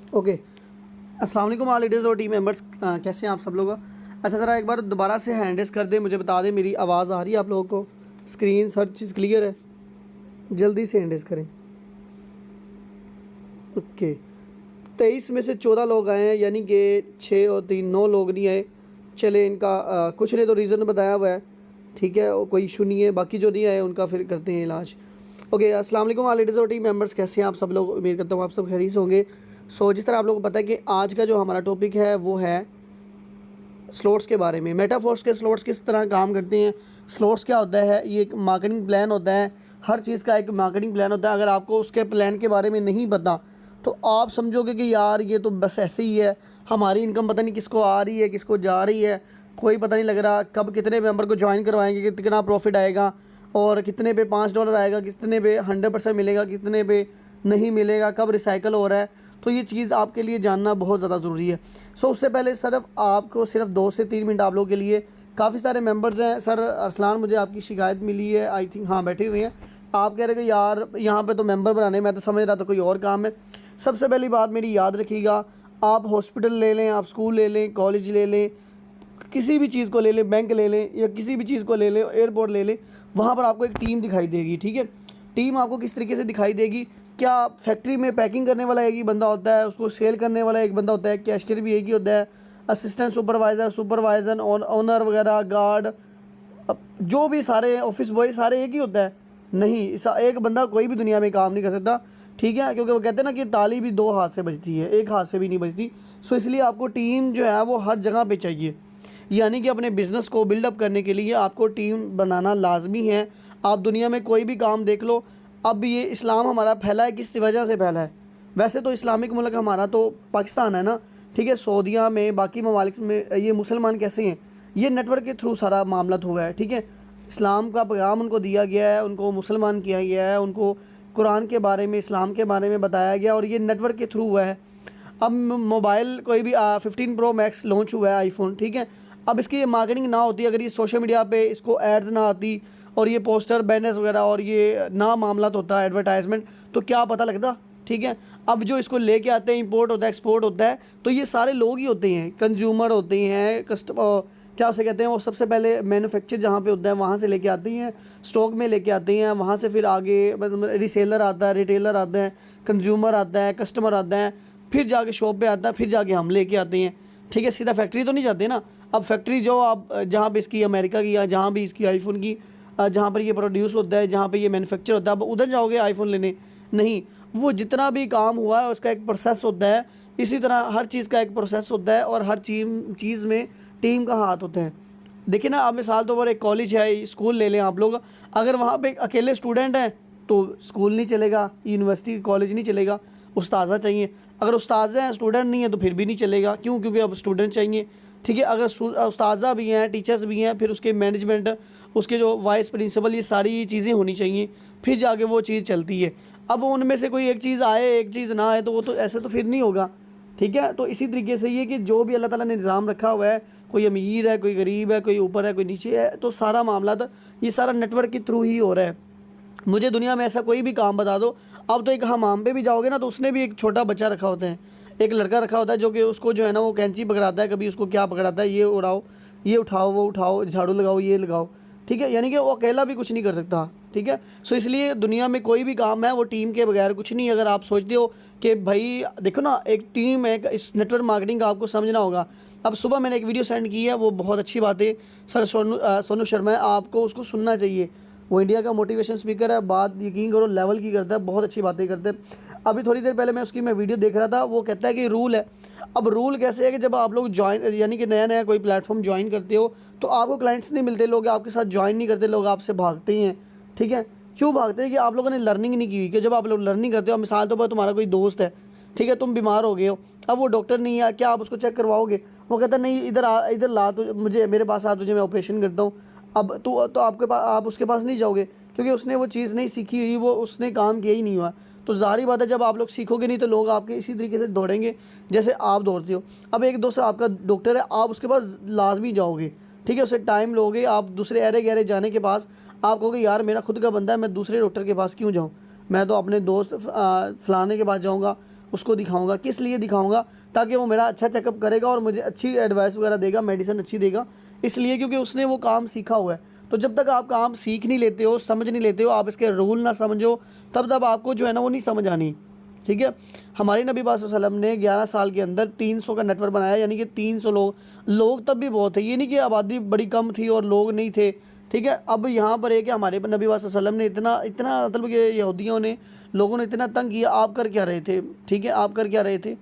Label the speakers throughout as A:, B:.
A: Okay. अस्सलाम वालेकुम all leaders और टीम मेंबर्स, कैसे हैं आप सब लोग। अच्छा ज़रा एक बार दोबारा से हैंड रेस कर दें, मुझे बता दें मेरी आवाज़ आ रही है आप लोगों को, स्क्रीन हर चीज़ क्लियर है, जल्दी से हैंड रेस करें। ओके। 23 में से 14 लोग आए हैं, यानी कि 6 और 3 9 लोग नहीं आए। चले इनका कुछ ने तो रीज़न बताया हुआ है, ठीक है, और कोई इशू नहीं है। बाकी जो नहीं आए उनका फिर करते हैं इलाज। ओके, अस्सलाम वालेकुम ऑल लीडर्स और टीम मेंबर्स, कैसे हैं आप सब लोग। उम्मीद करता हूँ आप सब खैरियत से होंगे। जिस तरह आप लोगों को पता है कि आज का जो हमारा टॉपिक है वो है स्लॉट्स के बारे में। मेटाफोर्स के स्लॉट्स किस तरह काम करते हैं, स्लॉट्स क्या होता है, ये एक मार्केटिंग प्लान होता है। हर चीज़ का एक मार्केटिंग प्लान होता है। अगर आपको उसके प्लान के बारे में नहीं पता तो आप समझोगे कि यार ये तो बस ऐसे ही है, हमारी इनकम पता नहीं किसको आ रही है किसको जा रही है, कोई पता नहीं लग रहा, कब कितने मेंबर को ज्वाइन करवाएंगे, कितना प्रॉफिट आएगा और कितने पे $5 आएगा, कितने पे 100% मिलेगा, कितने पे नहीं मिलेगा, कब रिसाइकल हो रहा है। तो ये चीज़ आपके लिए जानना बहुत ज़्यादा ज़रूरी है। उससे पहले सिर्फ आपको सिर्फ 2 से 3 मिनट आप लोगों के लिए, काफ़ी सारे मेंबर्स हैं। सर अरसलान, मुझे आपकी शिकायत मिली है, आई थिंक हाँ बैठे हुए हैं। आप कह रहे हैं कि यार यहाँ पे तो मेंबर बनाने, मैं तो समझ रहा था कोई और काम है। सबसे पहली बात मेरी याद रखिएगा, आप हॉस्पिटल ले लें, आप स्कूल ले लें, कॉलेज ले लें, किसी भी चीज़ को ले लें, बैंक ले लें या किसी भी चीज़ को ले लें, एयरपोर्ट ले लें, वहाँ पर आपको एक टीम दिखाई देगी, ठीक है। टीम आपको किस तरीके से दिखाई देगी, क्या फैक्ट्री में पैकिंग करने वाला एक ही बंदा होता है, उसको सेल करने वाला एक बंदा होता है, कैशियर भी एक ही होता है, असिस्टेंट सुपरवाइज़र, सुपरवाइज़र, ओनर वगैरह, गार्ड, अब जो भी सारे ऑफिस बॉय सारे एक ही होता है। नहीं, एक बंदा कोई भी दुनिया में काम नहीं कर सकता, ठीक है, क्योंकि वो कहते हैं ना कि ताली भी 2 हाथ से बजती है, एक हाथ से भी नहीं बजती। इसलिए आपको टीम जो है वो हर जगह पे चाहिए। यानी कि अपने बिज़नेस को बिल्डअप करने के लिए आपको टीम बनाना लाजमी है। आप दुनिया में कोई भी काम देख लो, अब ये इस्लाम हमारा फैला है किस वजह से फैला है। वैसे तो इस्लामिक मुल्क हमारा तो पाकिस्तान है ना, ठीक है। सऊदीया में, बाकी ममालिक में ये मुसलमान कैसे हैं, ये नेटवर्क के थ्रू सारा मामला हुआ है, ठीक है। इस्लाम का पैगाम उनको दिया गया है, उनको मुसलमान किया गया है, उनको कुरान के बारे में, इस्लाम के बारे में बताया गया और ये नेटवर्क के थ्रू हुआ है। अब मोबाइल कोई भी 15 प्रो मैक्स लॉन्च हुआ है आईफोन, ठीक है। अब इसकी मार्केटिंग ना होती, अगर ये सोशल मीडिया पे इसको एड्स ना आती और ये पोस्टर बैनर्स वगैरह और ये ना मामला तो होता है एडवर्टाइजमेंट, तो क्या पता लगता, ठीक है। अब जो इसको लेके आते हैं, इंपोर्ट होता है, एक्सपोर्ट होता है, तो ये सारे लोग ही होते हैं, कंज्यूमर होते हैं, कस्टमर क्या उसे कहते हैं, वो सबसे पहले मैन्युफैक्चर जहाँ पे होता है वहाँ से लेके आते हैं, स्टॉक में लेके आते हैं, वहाँ से फिर आगे मतलब रीसेलर आता है, रिटेलर आता है, कंज्यूमर आता है, कस्टमर आता है, फिर जाके शॉप पे आता है, फिर जाके हम लेके आते हैं, ठीक है। सीधा फैक्ट्री तो नहीं जाते ना। अब फैक्ट्री जो आप जहाँ पे इसकी अमेरिका की या जहाँ भी इसकी आईफोन की जहाँ पर ये प्रोड्यूस होता है, जहाँ पे ये मैन्युफैक्चर होता है, अब उधर जाओगे आईफोन लेने, नहीं। वो जितना भी काम हुआ है उसका एक प्रोसेस होता है, इसी तरह हर चीज़ का एक प्रोसेस होता है और हर चीज़ में टीम का हाथ होता है। देखिए ना, आप मिसाल तौर पर एक कॉलेज है, स्कूल ले लें आप लोग, अगर वहाँ पे अकेले स्टूडेंट हैं तो स्कूल नहीं चलेगा, यूनिवर्सिटी कॉलेज नहीं चलेगा, उस्ताज़ा चाहिए। अगर उस्ताज़ हैं, स्टूडेंट नहीं है तो फिर भी नहीं चलेगा, क्यों, क्योंकि अब स्टूडेंट चाहिए, ठीक है। अगर उस्ताज़ा भी हैं, टीचर्स भी हैं, फिर उसके मैनेजमेंट, उसके जो वाइस प्रिंसिपल, ये सारी चीज़ें होनी चाहिए, फिर जाके वो चीज़ चलती है। अब उनमें से कोई एक चीज़ आए, एक चीज़ ना आए, तो वो तो ऐसे तो फिर नहीं होगा, ठीक है। तो इसी तरीके से ये कि जो भी अल्लाह ताला ने निज़ाम रखा हुआ है, कोई अमीर है, कोई गरीब है, कोई ऊपर है, कोई नीचे है, तो सारा मामला तो ये सारा नेटवर्क के थ्रू ही हो रहा है। मुझे दुनिया में ऐसा कोई भी काम बता दो, अब तो एक हमाम पे भी जाओगे ना तो उसने भी एक छोटा बच्चा रखा होता है, एक लड़का रखा होता है जो कि उसको जो है ना वो कैंची पकड़ाता है, कभी उसको क्या पकड़ाता है, ये उड़ाओ, ये उठाओ, वो उठाओ, झाड़ू लगाओ, ये लगाओ, ठीक है। यानी कि वो अकेला भी कुछ नहीं कर सकता, ठीक है। इसलिए दुनिया में कोई भी काम है वो टीम के बगैर कुछ नहीं। अगर आप सोचते हो कि भाई देखो ना, एक टीम है, इस नेटवर्क मार्केटिंग का आपको समझना होगा। अब सुबह मैंने एक वीडियो सेंड की है, वो बहुत अच्छी बात है, सर सोनू शर्मा है, आपको उसको सुनना चाहिए। वो इंडिया का मोटिवेशन स्पीकर है, बात यकीन करो लेवल की करता है, बहुत अच्छी बातें करते हैं। अभी थोड़ी देर पहले मैं वीडियो देख रहा था, वो कहता है कि रूल है। अब रूल कैसे है कि जब आप लोग ज्वाइन, यानी कि नया नया कोई प्लेटफॉर्म ज्वाइन करते हो तो आपको क्लाइंट्स नहीं मिलते, लोग आपके साथ ज्वाइन नहीं करते, लोग आपसे भागते ही हैं, ठीक है। क्यों भागते हैं कि आप लोगों ने लर्निंग नहीं की हुई। कि जब आप लोग लर्निंग करते हो, मिसाल तौर पर तुम्हारा कोई दोस्त है, ठीक है, तुम बीमार हो गए हो, अब वो डॉक्टर नहीं है, क्या आप उसको चेक करवाओगे, वो कहता नहीं, इधर आ, इधर ला, तो मुझे मेरे पास आ, तुझे मैं ऑपरेशन करता हूँ। अब तो आपके पास, आप उसके पास नहीं जाओगे क्योंकि उसने वो चीज़ नहीं सीखी हुई, वो उसने काम किया ही नहीं हुआ। तो ज़ाहिर बात है, जब आप लोग सीखोगे नहीं तो लोग आपके इसी तरीके से दौड़ेंगे जैसे आप दौड़ते हो। अब एक दोस्त आपका डॉक्टर है, आप उसके पास लाजमी जाओगे, ठीक है, उससे टाइम लोगे, आप दूसरे अरे गहरे जाने के पास आप कहोगे यार मेरा खुद का बंदा है, मैं दूसरे डॉक्टर के पास क्यों जाऊँ, मैं तो अपने दोस्त फ़लाने के पास जाऊँगा, उसको दिखाऊंगा। किस लिए दिखाऊंगा? ताकि वो मेरा अच्छा चेकअप करेगा और मुझे अच्छी एडवाइस वगैरह देगा, मेडिसिन अच्छी देगा, इसलिए क्योंकि उसने वो काम सीखा हुआ है। तो जब तक आप काम सीख नहीं लेते हो, समझ नहीं लेते हो, आप इसके रूल ना समझो, तब तक आपको जो है ना वो नहीं समझ आनी। ठीक है, हमारे नबी पाक सल्लल्लाहु अलैहि वसल्लम ने 11 साल के अंदर 300 का नेटवर्क बनाया, यानी कि 300 लोग तब भी बहुत थे, ये नहीं कि आबादी बड़ी कम थी और लोग नहीं थे। ठीक है, अब यहाँ पर है कि हमारे नबी पाक सल्लल्लाहु अलैहि वसल्लम ने इतना इतना मतलब कि यहूदियों ने, लोगों ने इतना तंग किया, आप कर क्या रहे थे? ठीक है, आप कर क्या रहे थे?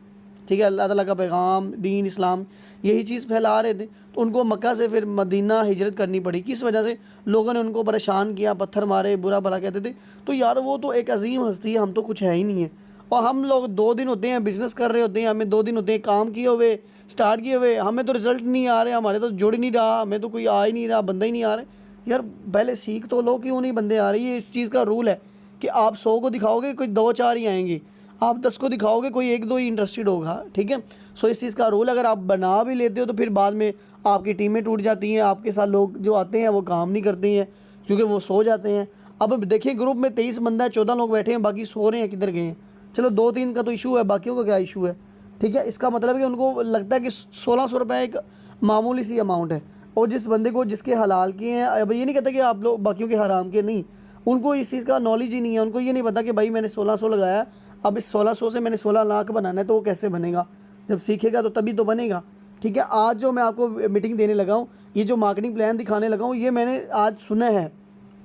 A: ठीक है, अल्लाह ताला का पैगाम, दीन इस्लाम, यही चीज़ फैला रहे थे। तो उनको मक्का से फिर मदीना हिजरत करनी पड़ी, किस वजह से? लोगों ने उनको परेशान किया, पत्थर मारे, बुरा भला कहते थे। तो यार वो तो एक अजीम हस्ती है, हम तो कुछ है ही नहीं है। और हम लोग 2 दिन होते हैं बिज़नेस कर रहे होते हैं, हमें 2 दिन होते हैं काम किए हुए, स्टार्ट किए हुए, हमें तो रिज़ल्ट नहीं आ रहे, हमारे तो जुड़ नहीं रहा, हमें तो कोई आ ही नहीं रहा, बंदा ही नहीं आ रहा। यार पहले सीख तो लो, क्यों नहीं बंदे आ रही है? इस चीज़ का रूल है कि आप 100 को दिखाओगे कोई 2-4 ही आएंगे, आप 10 को दिखाओगे कोई 1-2 ही इंटरेस्टेड होगा। ठीक है, सो इस चीज़ का रूल अगर आप बना भी लेते हो तो फिर बाद में आपकी टीमें टूट जाती हैं, आपके साथ लोग जो आते हैं वो काम नहीं करते हैं क्योंकि वो सो जाते हैं। अब देखिए ग्रुप में 23 बंदा है, 14 लोग बैठे हैं, बाकी सो रहे हैं, किधर गए हैं? चलो 2-3 का तो इशू है, बाकियों का क्या इशू है? ठीक है, इसका मतलब है कि उनको लगता है कि 1600 रुपये एक मामूली सी अमाउंट है, और जिस बंदे को जिसके हलाल के हैं, अब ये नहीं कहता कि आप लोग बाकियों के हराम के, नहीं, उनको इस चीज़ का नॉलेज ही नहीं है। उनको ये नहीं पता कि भाई मैंने 1600 लगाया, अब इस 1600 से मैंने 16 लाख बनाना है, तो वो कैसे बनेगा? जब सीखेगा तो तभी तो बनेगा। ठीक है, आज जो मैं आपको मीटिंग देने लगा हूँ, ये जो मार्केटिंग प्लान दिखाने लगा हूँ, ये मैंने आज सुना है,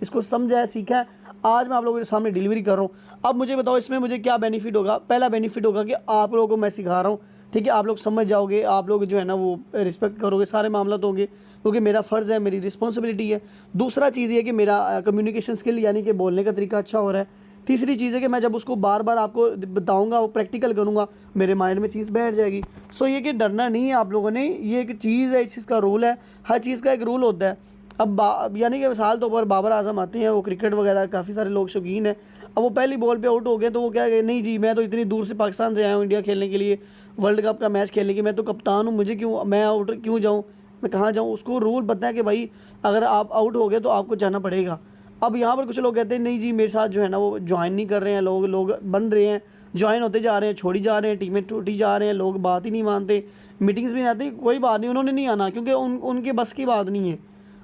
A: इसको समझा है, सीखा है, आज मैं आप लोगों के सामने डिलीवरी कर रहा हूँ। अब मुझे बताओ इसमें मुझे क्या बेनिफिट होगा? पहला बेनिफिट होगा कि आप लोगों को मैं सिखा रहा हूँ, ठीक है, आप लोग समझ जाओगे, आप लोग जो है ना वो रिस्पेक्ट करोगे, सारे मामला होंगे, क्योंकि मेरा फ़र्ज़ है, मेरी रिस्पॉन्सिबिलिटी है। दूसरा चीज़ ये कि मेरा कम्युनिकेशन स्किल यानी कि बोलने का तरीका अच्छा हो रहा है। तीसरी चीज़ है कि मैं जब उसको बार बार आपको बताऊंगा, वो प्रैक्टिकल करूंगा, मेरे माइंड में चीज़ बैठ जाएगी। सो ये कि डरना नहीं है आप लोगों ने, ये एक चीज़ है, इस चीज़ का रूल है, हर चीज़ का एक रूल होता है। अब यानी कि मिसाल तौर पर बाबर आजम आते हैं, वो क्रिकेट वगैरह काफ़ी सारे लोग शौकीन हैं, अब वो पहली बॉल पे आउट हो गए तो वो क्या कहे, नहीं जी मैं तो इतनी दूर से पाकिस्तान से आया हूँ इंडिया खेलने के लिए, वर्ल्ड कप का मैच खेलने की, मैं तो कप्तान हूँ, मुझे क्यों, मैं आउट क्यों जाऊँ, मैं कहाँ जाऊँ? उसको रूल पता है कि भाई अगर आप आउट हो गए तो आपको जाना पड़ेगा। अब यहाँ पर कुछ लोग कहते हैं नहीं जी मेरे साथ जो है ना वो ज्वाइन नहीं कर रहे हैं, लोग बन रहे हैं, ज्वाइन होते जा रहे हैं, छोड़ी जा रहे हैं, टीमें टूटी जा रहे हैं, लोग बात ही नहीं मानते, मीटिंग्स भी नहीं आती। कोई बात नहीं, उन्होंने नहीं आना क्योंकि उनके बस की बात नहीं है।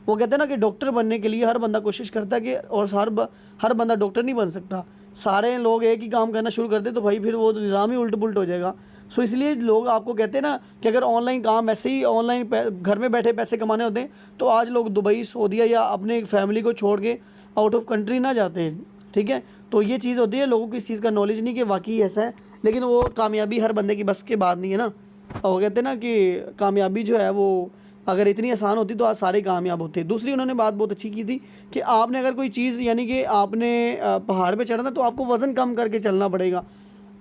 A: वो कहते हैं ना कि डॉक्टर बनने के लिए हर बंदा कोशिश करता है कि, और हर बंदा डॉक्टर नहीं बन सकता। सारे लोग एक ही काम करना शुरू कर दे तो भाई फिर वो निज़ाम ही उल्ट पुल्ट हो जाएगा। सो इसलिए लोग आपको कहते हैं ना कि अगर ऑनलाइन काम ऐसे ही ऑनलाइन घर में बैठे पैसे कमाने होते हैं तो आज लोग दुबई, सऊदीया या अपने फैमिली को छोड़ के आउट ऑफ कंट्री ना जाते हैं। ठीक है, तो ये चीज़ होती है, लोगों को इस चीज़ का नॉलेज नहीं कि वाकई ऐसा है, लेकिन वो कामयाबी हर बंदे की बस के बात नहीं है ना। और वो कहते हैं ना कि कामयाबी जो है वो अगर इतनी आसान होती तो आज सारे कामयाब होते। दूसरी उन्होंने बात बहुत अच्छी की थी कि आपने अगर कोई चीज़ यानी कि आपने पहाड़ पे चढ़ना तो आपको वज़न कम करके चलना पड़ेगा।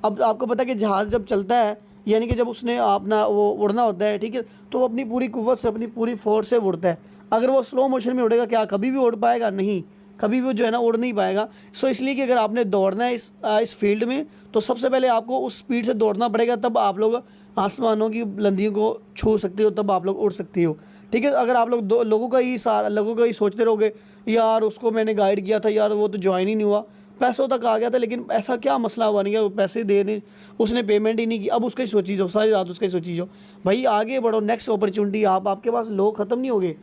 A: अब आपको पता है कि जहाज़ जब चलता है यानी कि जब उसने अपना वो उड़ना होता है, ठीक है, तो वो अपनी पूरी कुव्वत से, अपनी पूरी फोर्स से उड़ता है। अगर वो स्लो मोशन में उड़ेगा, क्या कभी भी उड़ पाएगा? नहीं, कभी भी जो है ना उड़ नहीं पाएगा। सो इसलिए कि अगर आपने दौड़ना है इस फील्ड में तो सबसे पहले आपको उस स्पीड से दौड़ना पड़ेगा, तब आप लोग आसमानों की बुलंदियों को छू सकते हो, तब आप लोग उड़ सकते हो। ठीक है, अगर आप लोग लोगों का ही सोचते रहोगे, यार उसको मैंने गाइड किया था, यार वो तो ज्वाइन ही नहीं हुआ, पैसों तक आ गया था, लेकिन ऐसा क्या मसला हुआ नहीं गया, वो पैसे दे दें, उसने पेमेंट ही नहीं की, अब उसका ही सोची जाओ, सारी रात उसका ही सोची जाओ। भाई आगे बढ़ो, नेक्स्ट अपॉर्चुनिटी, आपके पास लोग ख़त्म नहीं हो गए।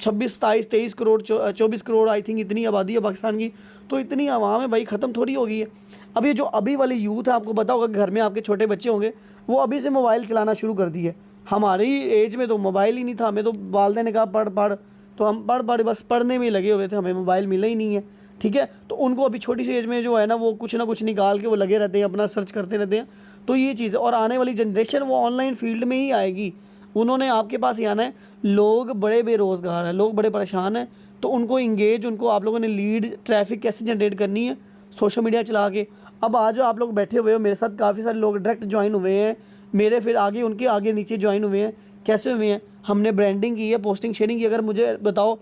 A: 26, 27, 23 करोड़, 24 करोड़ आई थिंक इतनी आबादी है पाकिस्तान की, तो इतनी आवाम है भाई, ख़त्म थोड़ी हो गई है। अब ये जो अभी वाली यूथ है, आपको पता होगा घर में आपके छोटे बच्चे होंगे, वो अभी से मोबाइल चलाना शुरू कर दिए। हमारी एज में तो मोबाइल ही नहीं था, हमें तो वालिदैन ने कहा पढ़, तो हम पढ़ बस पढ़ने में ही लगे हुए थे, हमें मोबाइल मिला ही नहीं है। ठीक है, तो उनको अभी छोटी सी एज में जो है ना वो कुछ ना कुछ निकाल के वो लगे रहते हैं, अपना सर्च करते रहते हैं। तो ये चीज़ है, और आने वाली जनरेशन वो ऑनलाइन फील्ड में ही आएगी, उन्होंने आपके पास ही आना है। लोग बड़े बेरोज़गार हैं, लोग बड़े परेशान हैं, तो उनको इंगेज, उनको आप लोगों ने लीड, ट्रैफिक कैसे जनरेट करनी है? सोशल मीडिया चला के। अब आज आप लोग बैठे हुए हो मेरे साथ, काफ़ी सारे लोग डायरेक्ट ज्वाइन हुए हैं मेरे, फिर आगे उनके आगे नीचे ज्वाइन हुए हैं। कैसे हुए हैं? हमने ब्रांडिंग की है, पोस्टिंग शेयरिंग की। अगर मुझे बताओ,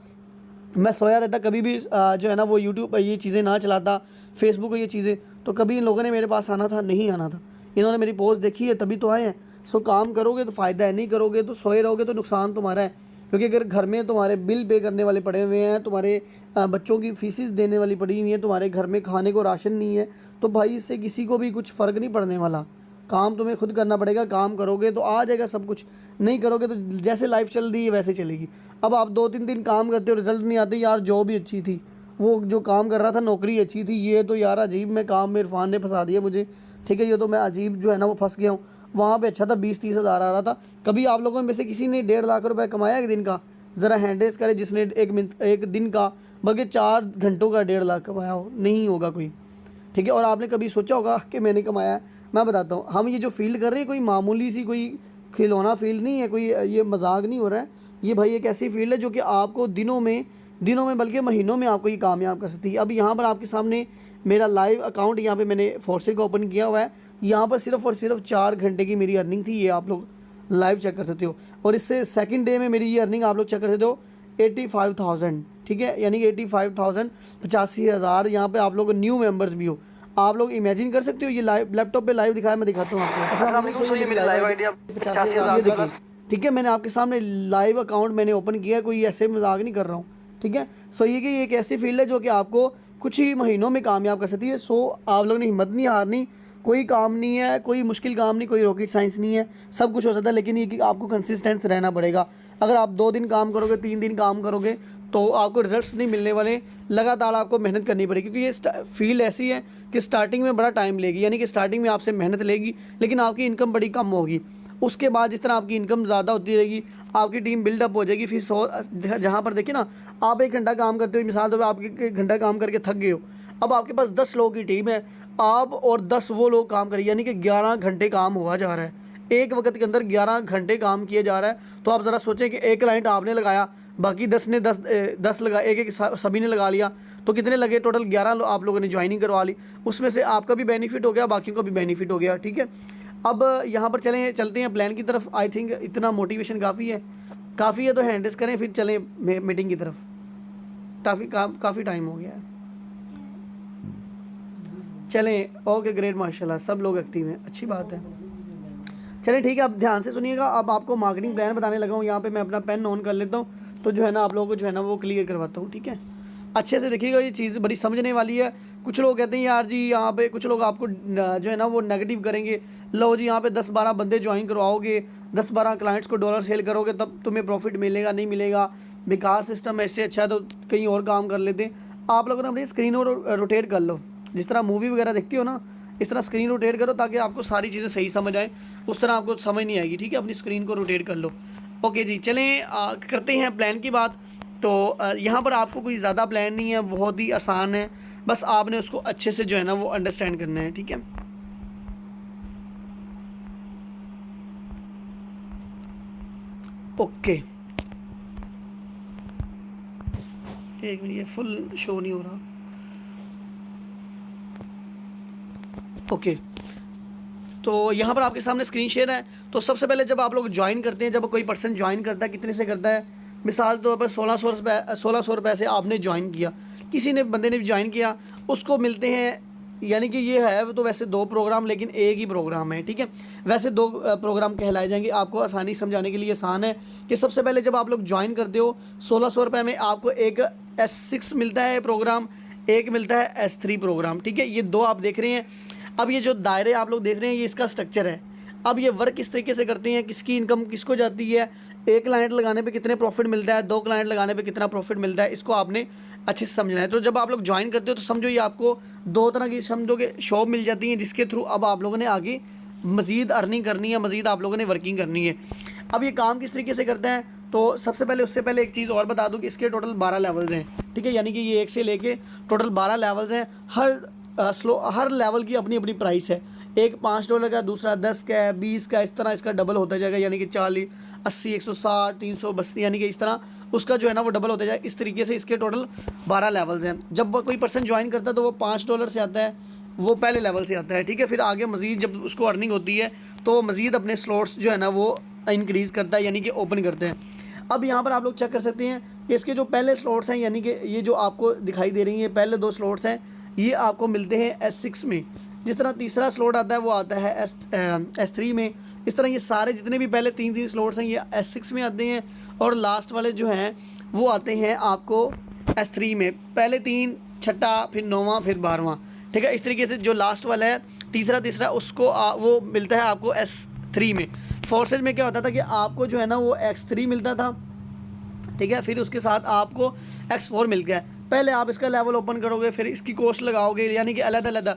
A: मैं सोया रहता कभी भी जो है ना वो यूट्यूब पर ये चीज़ें ना चलाता, फेसबुक पर ये चीज़ें, तो कभी इन लोगों ने मेरे पास आना था? नहीं आना था। इन्होंने मेरी पोस्ट देखी है तभी तो आए हैं। सो काम करोगे तो फ़ायदा है, नहीं करोगे तो सोए रहोगे तो नुकसान तुम्हारा है। क्योंकि अगर घर में तुम्हारे बिल पे करने वाले पड़े हुए हैं, तुम्हारे बच्चों की फीसिस देने वाली पड़ी हुई है, तुम्हारे घर में खाने को राशन नहीं है, तो भाई इससे किसी को भी कुछ फ़र्क नहीं पड़ने वाला। काम तुम्हें खुद करना पड़ेगा, काम करोगे तो आ जाएगा सब कुछ, नहीं करोगे तो जैसे लाइफ चल रही है वैसे चलेगी। अब आप 2-3 दिन काम करते हो, रिजल्ट नहीं आते, यार जॉब भी अच्छी थी, वो जो काम कर रहा था नौकरी अच्छी थी, ये तो यार अजीब में काम में इरफान ने फंसा दिया मुझे, ठीक है, ये तो मैं अजीब जो है ना वो फंस गया हूँ। वहाँ पे अच्छा था, 20-30 हज़ार आ रहा था। कभी आप लोगों में से किसी ने 1.5 लाख रुपए कमाया एक दिन का? ज़रा हैंड रेस करे जिसने एक दिन का बल्कि 4 घंटों का 1.5 लाख कमाया हो, नहीं होगा कोई, ठीक है। और आपने कभी सोचा होगा कि मैंने कमाया है? मैं बताता हूँ, हम ये जो फील्ड कर रहे हैं कोई मामूली सी कोई खिलौना फील्ड नहीं है, कोई ये मजाक नहीं हो रहा है। ये भाई एक ऐसी फील्ड है जो कि आपको दिनों में बल्कि महीनों में आपको ये कामयाब कर सकती है। अब यहाँ पर आपके सामने मेरा लाइव अकाउंट यहाँ पे मैंने फोर्सिल का ओपन किया हुआ है। यहाँ पर सिर्फ और सिर्फ 4 घंटे की मेरी अर्निंग थी, ये आप लोग लाइव चेक कर सकते हो। और इससे सेकंड डे में मेरी ये अर्निंग आप लोग चेक कर सकते हो 85,000, ठीक है, यानी कि 85,000, 85,000। यहाँ पे आप लोग न्यू मेंबर्स भी हो, आप लोग इमेजिन कर सकते हो। ये लाइव लैपटॉप पे लाइव दिखाया, मैं दिखाता हूँ आपको। ठीक है, मैंने आपके सामने लाइव अकाउंट मैंने ओपन किया, कोई ऐसे मजाक नहीं कर रहा हूँ, ठीक है। सो ये कि ये एक ऐसी फील्ड है जो कि आपको कुछ ही महीनों में कामयाब कर सकती है। सो आप लोगों ने हिम्मत नहीं हारनी, कोई काम नहीं है, कोई मुश्किल काम नहीं, कोई रॉकेट साइंस नहीं है, सब कुछ हो सकता है। लेकिन ये कि आपको कंसिस्टेंस रहना पड़ेगा। अगर आप 2 दिन काम करोगे, 3 दिन काम करोगे तो आपको रिजल्ट्स नहीं मिलने वाले, लगातार आपको मेहनत करनी पड़ेगी। क्योंकि ये फील्ड ऐसी है कि स्टार्टिंग में बड़ा टाइम लेगी, यानी कि स्टार्टिंग में आपसे मेहनत लेगी लेकिन आपकी इनकम बड़ी कम होगी। उसके बाद जिस तरह आपकी इनकम ज़्यादा होती रहेगी, आपकी टीम बिल्डअप हो जाएगी। फिर जहाँ पर देखिए ना, आप 1 घंटा काम करते हो, मिसाल तो आप 1 घंटा काम करके थक गए हो, अब आपके पास 10 लोगों की टीम है, आप और 10 वो लोग काम करें, यानी कि 11 घंटे काम हुआ जा रहा है। एक वक्त के अंदर 11 घंटे काम किया जा रहा है। तो आप ज़रा सोचें कि एक क्लाइंट आपने लगाया, बाकी 10 ने 10 लगा, एक सभी ने लगा लिया, तो कितने लगे? टोटल 11 आप लोगों ने ज्वाइनिंग करवा ली। उसमें से आपका भी बेनिफिट हो गया, बाकियों का भी बेनिफिट हो गया, ठीक है। अब यहाँ पर चलते हैं प्लान की तरफ। आई थिंक इतना मोटिवेशन काफ़ी है, तो हैंड रेस करें फिर चलें मीटिंग की तरफ। काफ़ी टाइम हो गया है, चलें। ओके ग्रेट, माशाल्लाह सब लोग एक्टिव हैं, अच्छी बात है। चलें ठीक है, अब ध्यान से सुनिएगा। अब आपको मार्केटिंग प्लान बताने लगा हूँ। यहाँ पे मैं अपना पेन ऑन कर लेता हूँ, तो जो है ना आप लोगों को जो है ना वो क्लियर करवाता हूँ, ठीक है। अच्छे से देखिएगा, ये चीज़ बड़ी समझने वाली है। कुछ लोग कहते हैं यार जी यहाँ पे, कुछ लोग आपको जो है ना वो नेगेटिव करेंगे, लो जी यहाँ पे 10-12 बंदे ज्वाइन करवाओगे, 10-12 क्लाइंट्स को डॉलर सेल करोगे तब तुम्हें प्रॉफिट मिलेगा, नहीं मिलेगा, बेकार सिस्टम, ऐसे अच्छा तो कहीं और काम कर लेते। आप लोगों ने अपनी स्क्रीन और रोटेट कर लो, जिस तरह मूवी वगैरह देखती हो ना, इस तरह स्क्रीन रोटेट करो ताकि आपको सारी चीज़ें सही समझ आए। उस तरह आपको समझ नहीं आएगी, ठीक है। अपनी स्क्रीन को रोटेट कर लो। ओके जी, चलें करते हैं प्लान की बात। तो यहाँ पर आपको कोई ज़्यादा प्लान नहीं है, बहुत ही आसान है, बस आपने उसको अच्छे से जो है ना वो अंडरस्टैंड करना है, ठीक है। ओके, एक मिनट, ये फुल शो नहीं हो रहा। ओके, तो यहाँ पर आपके सामने स्क्रीन शेयर है। तो सबसे पहले जब आप लोग ज्वाइन करते हैं, जब कोई पर्सन ज्वाइन करता है, कितने से करता है? मिसाल तौर पर 1600 रुपये से आपने ज्वाइन किया, किसी ने बंदे ने भी ज्वाइन किया, उसको मिलते हैं, यानी कि ये है तो वैसे 2 प्रोग्राम लेकिन एक ही प्रोग्राम है, ठीक है। वैसे 2 प्रोग्राम कहलाए जाएंगे। आपको आसानी समझाने के लिए आसान है कि सबसे पहले जब आप लोग ज्वाइन करते हो 1600 रुपये में आपको एक S6 मिलता है प्रोग्राम, एक मिलता है S3 प्रोग्राम, ठीक है। ये 2 आप देख रहे हैं। अब ये जो दायरे आप लोग देख रहे हैं, ये इसका स्ट्रक्चर है। अब ये वर्क किस तरीके से करते हैं, किसकी इनकम किसको जाती है, 1 क्लाइंट लगाने पे कितने प्रॉफिट मिलता है, 2 क्लाइंट लगाने पे कितना प्रॉफिट मिलता है, इसको आपने अच्छे से समझना है। तो जब आप लोग ज्वाइन करते हो तो समझो ये आपको 2 तरह की समझोगे शॉप मिल जाती है, जिसके थ्रू अब आप लोगों ने आगे मज़ीद अर्निंग करनी है, मज़ीद आप लोगों ने वर्किंग करनी है। अब ये काम किस तरीके से करता है, तो सबसे पहले उससे पहले एक चीज़ और बता दूँ कि इसके टोटल 12 लेवल्स हैं, ठीक है। यानी कि ये 1 से लेके टोटल 12 लेवल्स हैं। हर लेवल की अपनी अपनी प्राइस है। एक $5 का, दूसरा 10 का है, 20 का, इस तरह इसका डबल होता जाएगा, यानी कि 40, 80, 160, 300, यानी कि इस तरह उसका जो है ना वो डबल होता जाएगा। इस तरीके से इसके टोटल 12 लेवल्स हैं। जब कोई पर्सन ज्वाइन करता है तो वो $5 से आता है, वो पहले लेवल से आता है, ठीक है। फिर आगे मज़ीद जब उसको अर्निंग होती है तो वो मज़ीद अपने स्लॉट्स जो है ना वो इंक्रीज़ करता है, यानी कि ओपन करते हैं। अब यहाँ पर आप लोग चेक कर सकते हैं कि इसके जो पहले स्लॉट्स हैं, यानी कि ये जो आपको दिखाई दे रही हैं पहले 2 स्लॉट्स हैं, ये आपको मिलते हैं S6 में। जिस तरह तीसरा स्लॉट आता है वो आता है S3 में। इस तरह ये सारे जितने भी पहले 3 स्लॉट्स हैं ये S6 में आते हैं, और लास्ट वाले जो हैं वो आते हैं आपको S3 में। पहले 3, छठा, फिर 9वां, फिर 12वां, ठीक है। इस तरीके से जो लास्ट वाला है तीसरा उसको वो मिलता है आपको S3 में। फोर्सेज में क्या होता था कि आपको जो है ना वो X3 मिलता था, ठीक है, फिर उसके साथ आपको X4 मिल गया। पहले आप इसका लेवल ओपन करोगे, फिर इसकी कॉस्ट लगाओगे, यानी कि अलग अलग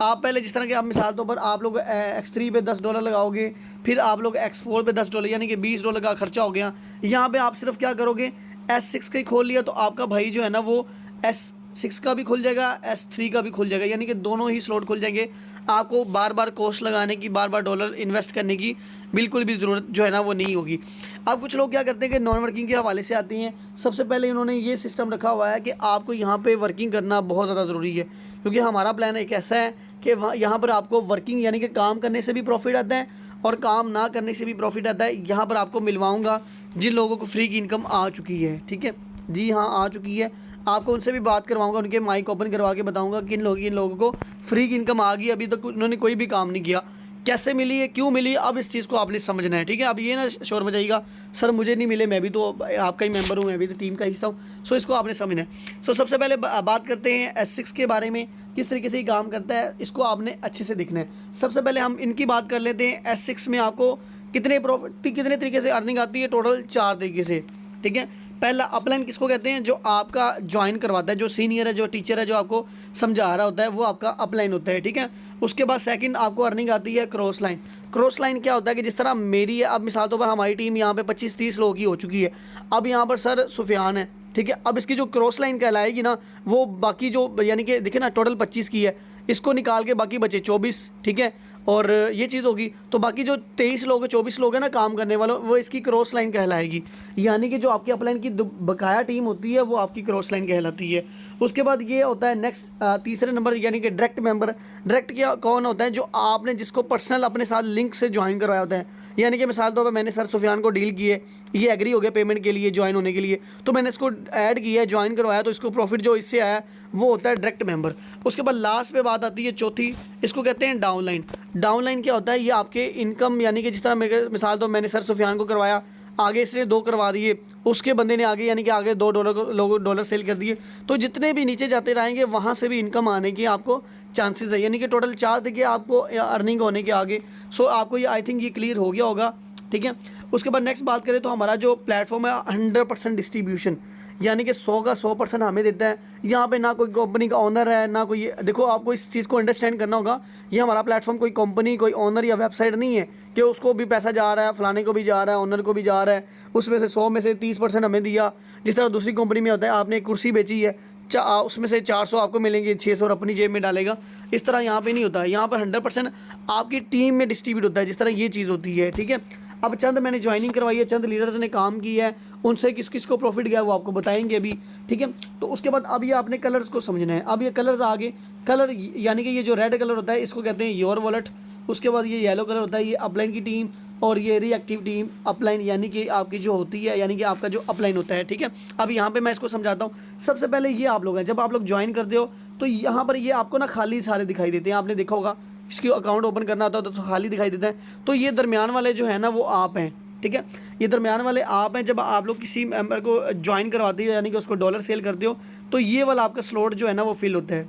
A: आप पहले जिस तरह के आप मिसाल तौर पर आप लोग X3 पे $10 लगाओगे, फिर आप लोग X4 पे $10, यानी कि $20 का खर्चा हो गया। यहाँ पे आप सिर्फ क्या करोगे, S6 का ही खोल लिया तो आपका भाई जो है ना वो S6 का भी खुल जाएगा, S3 का भी खुल जाएगा, यानी कि दोनों ही स्लॉट खुल जाएंगे। आपको बार बार कॉस्ट लगाने की, बार बार डॉलर इन्वेस्ट करने की बिल्कुल भी ज़रूरत जो है ना वो नहीं होगी। अब कुछ लोग क्या करते हैं कि नॉन वर्किंग के हवाले से आती हैं। सबसे पहले इन्होंने ये सिस्टम रखा हुआ है कि आपको यहाँ पे वर्किंग करना बहुत ज़्यादा ज़रूरी है, क्योंकि हमारा प्लान एक ऐसा है कि वहाँ यहाँ पर आपको वर्किंग यानी कि काम करने से भी प्रॉफिट आता है और काम ना करने से भी प्रॉफिट आता है। यहाँ पर आपको मिलवाऊँगा जिन लोगों को फ्री की इनकम आ चुकी है, ठीक है, जी हाँ आ चुकी है, आपको उनसे भी बात करवाऊंगा, उनके माइक ओपन करवा के बताऊंगा कि इन लोगों को फ्री की इनकम आ गई, अभी तक उन्होंने कोई भी काम नहीं किया, कैसे मिली है, क्यों मिली, अब इस चीज़ को आपने समझना है, ठीक है। अब ये ना शोर मचाइएगा सर मुझे नहीं मिले, मैं भी तो आपका ही मेंबर हूँ, मैं भी तो टीम का हिस्सा हूँ, सो इसको आपने समझना है। सो सबसे पहले बात करते हैं S6 के बारे में, किस तरीके से ये काम करता है, इसको आपने अच्छे से देखना है। सबसे पहले हम इनकी बात कर लेते हैं। S6 में आपको कितने तरीके से अर्निंग आती है, टोटल 4 तरीके से, ठीक है। पहला अपलाइन किसको कहते हैं, जो आपका ज्वाइन करवाता है, जो सीनियर है, जो टीचर है, जो आपको समझा रहा होता है, वो आपका अपलाइन होता है, ठीक है। उसके बाद सेकंड आपको अर्निंग आती है क्रॉस लाइन। क्रॉस लाइन क्या होता है कि जिस तरह मेरी है, अब मिसाल तौर पर हमारी टीम यहाँ पे 25-30 लोगों की हो चुकी है, अब यहाँ पर सर सुफियान है, ठीक है, अब इसकी जो क्रॉस लाइन कहलाएगी ना वो बाकी जो यानी कि देखिए ना टोटल 25 की है, इसको निकाल के बाकी बचे 24, ठीक है, और ये चीज़ होगी तो बाकी जो 23 लोग 24 लोग हैं ना काम करने वालों, वो इसकी क्रॉस लाइन कहलाएगी, यानी कि जो आपकी अपलाइन की बकाया टीम होती है वो आपकी क्रॉस लाइन कहलाती है। उसके बाद ये होता है नेक्स्ट तीसरे नंबर यानी कि डायरेक्ट मेंबर। डायरेक्ट क्या कौन होता है, जो आपने जिसको पर्सनल अपने साथ लिंक से ज्वाइन करवाया होता है, यानी कि मिसाल तौर पर मैंने सर सुफियान को डील की है, ये एग्री हो गया पेमेंट के लिए ज्वाइन होने के लिए, तो मैंने इसको ऐड किया है, ज्वाइन करवाया, तो इसको प्रॉफिट जो इससे आया वो होता है डायरेक्ट मेंबर। उसके बाद लास्ट पे बात आती है चौथी, इसको कहते हैं डाउनलाइन। डाउनलाइन क्या होता है, ये आपके इनकम यानी कि जिस तरह मेरे मिसाल तो मैंने सर सुफियान को करवाया, आगे इसने 2 करवा दिए, उसके बंदे ने आगे यानी कि आगे $2 सेल कर दिए, तो जितने भी नीचे जाते रहेंगे वहाँ से भी इनकम आने की आपको चांसेस है, यानी कि टोटल 4 देखिए आपको अर्निंग होने के आगे। सो आपको ये आई थिंक ये क्लियर हो गया होगा, ठीक है। उसके बाद नेक्स्ट बात करें तो हमारा जो प्लेटफॉर्म है 100% डिस्ट्रीब्यूशन, यानी कि 100 का 100% हमें देता है। यहाँ पे ना कोई कंपनी का ओनर है ना कोई, देखो आपको इस चीज़ को अंडरस्टैंड करना होगा, ये हमारा प्लेटफॉर्म कोई कंपनी कोई ओनर या वेबसाइट नहीं है कि उसको भी पैसा जा रहा है, फलाने को भी जा रहा है, ओनर को भी जा रहा है, उसमें से 100 में से 30% हमें दिया। जिस तरह दूसरी कंपनी में होता है, आपने एक कुर्सी बेची है, उसमें से 400 आपको मिलेंगे, 600 अपनी जेब में डालेगा, इस तरह यहाँ पे नहीं होता है। यहाँ पर 100% आपकी टीम में डिस्ट्रीब्यूट होता है, जिस तरह ये चीज़ होती है, ठीक है। अब चंद मैंने ज्वाइनिंग करवाई है, चंद लीडर्स ने काम किया है, उनसे किस किस को प्रॉफिट गया वो आपको बताएंगे अभी, ठीक है। तो उसके बाद अब ये आपने कलर्स को समझना है। अब ये कलर्स आगे कलर यानी कि ये जो रेड कलर होता है इसको कहते हैं योर वॉलेट। उसके बाद ये येलो कलर होता है, ये अपलाइन की टीम, और ये रिएक्टिव टीम अपलाइन यानी कि आपकी जो होती है, यानी कि आपका जो अपलाइन होता है, ठीक है। अब यहाँ पे मैं इसको समझाता हूँ। सबसे पहले ये आप लोग हैं, जब आप लोग ज्वाइन करते हो तो यहाँ पर ये आपको ना खाली सारे दिखाई देते हैं, आपने देखा होगा, इसकी अकाउंट ओपन करना होता है तो खाली दिखाई देता है। तो ये दरमियान वाले जो है ना वो आप हैं, ठीक है, ये दरमियान वाले आप हैं। जब आप लोग किसी मेंबर को ज्वाइन करवाते हो यानी कि उसको डॉलर सेल करते हो, तो ये वाला आपका स्लॉट जो है ना वो फिल होता है,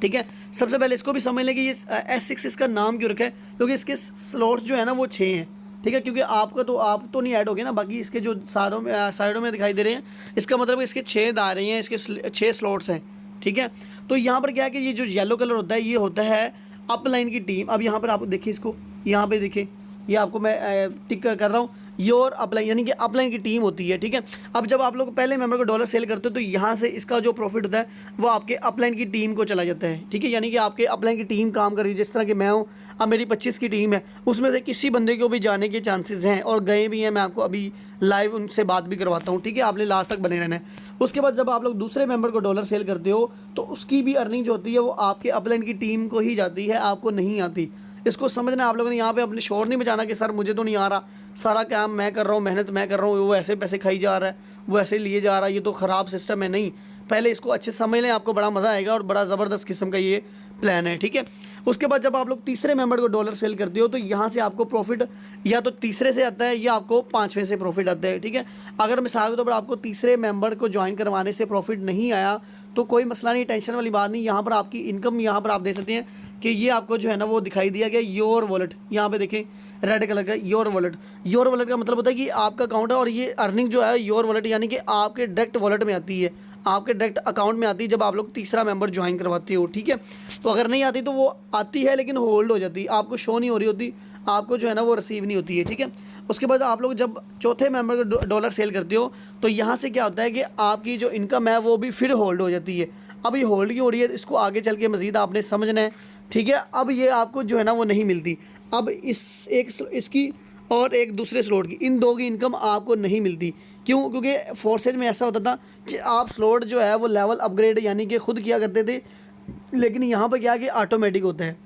A: ठीक है। सबसे पहले इसको भी समझ लें कि ये S6 इसका नाम क्यों रखा है, क्योंकि इसके स्लॉट्स जो है ना वो 6 हैं, ठीक है, क्योंकि आपका तो आप तो नहीं ऐड हो गए ना, बाकी इसके जो साइडों में दिखाई दे रहे हैं, इसका मतलब इसके 6 दायरे हैं, इसके 6 स्लॉट्स हैं, ठीक है। तो यहाँ पर क्या है कि ये जो येलो कलर होता है ये होता है अपलाइन की टीम। अब यहाँ पर आप देखिए, इसको यहाँ पे देखिए, ये आपको मैं टिक कर रहा हूँ, योर अपलाइन यानी कि अपलाइन की टीम होती है, ठीक है। अब जब आप लोग पहले मेंबर को डॉलर सेल करते हो तो यहाँ से इसका जो प्रॉफिट होता है वो आपके अपलाइन की टीम को चला जाता है, ठीक है, यानी कि आपके अपलाइन की टीम काम कर रही है। जिस तरह कि मैं हूँ, अब मेरी 25 की टीम है, उसमें से किसी बंदे को भी जाने के चांसेस हैं और गए भी हैं, मैं आपको अभी लाइव उनसे बात भी करवाता हूँ, ठीक है, आपने लास्ट तक बने रहना है। उसके बाद जब आप लोग दूसरे मेंबर को डॉलर सेल करते हो तो उसकी भी अर्निंग जो होती है वो आपके अपलाइन की टीम को ही जाती है, आपको नहीं आती। इसको समझना, आप लोगों ने यहाँ पे अपने शोर नहीं बचाना कि सर मुझे तो नहीं आ रहा, सारा काम मैं कर रहा हूँ, मेहनत मैं कर रहा हूँ, वो ऐसे पैसे खाई जा रहा है, वो ऐसे लिए जा रहा है, ये तो ख़राब सिस्टम है। नहीं, पहले इसको अच्छे समझ लें, आपको बड़ा मज़ा आएगा और बड़ा ज़बरदस्त किस्म का ये प्लान है, ठीक है। उसके बाद जब आप लोग तीसरे मेंबर को डॉलर सेल करते हो तो यहाँ से आपको प्रॉफिट या तो तीसरे से आता है या आपको 5वें से प्रॉफिट आता है, ठीक है। अगर मिसाल के तौर पर आपको तीसरे मेंबर को ज्वाइन करवाने से प्रॉफिट नहीं आया तो कोई मसला नहीं, टेंशन वाली बात नहीं। यहाँ पर आपकी इनकम यहाँ पर आप देख सकते हैं कि ये आपको जो है ना वो दिखाई दिया गया योर वॉलेट, यहाँ पे देखें रेड कलर का योर वॉलेट। योर वॉलेट का मतलब होता है कि आपका अकाउंट है और ये अर्निंग जो है योर वॉलेट यानी कि आपके डायरेक्ट वॉलेट में आती है, आपके डायरेक्ट अकाउंट में आती है जब आप लोग तीसरा मेंबर ज्वाइन करवाते हो, ठीक है। तो अगर नहीं आती तो वो आती है लेकिन होल्ड हो जाती है, आपको शो नहीं हो रही होती, आपको जो है ना वो रिसीव नहीं होती है, ठीक है। उसके बाद आप लोग जब चौथे मेंबर को डॉलर सेल करते हो तो यहाँ से क्या होता है कि आपकी जो इनकम है वो भी फिर होल्ड हो जाती है। अब ये होल्ड क्यों हो रही है इसको आगे चल के मज़ीद आपने समझना है, ठीक है। अब ये आपको जो है ना वो नहीं मिलती, अब इसकी और एक दूसरे स्लॉट की, इन दो की इनकम आपको नहीं मिलती। क्यों? क्योंकि फोर्सेज में ऐसा होता था कि आप स्लॉट जो है वो लेवल अपग्रेड यानी कि खुद किया करते थे, लेकिन यहाँ पर क्या है कि ऑटोमेटिक होता है।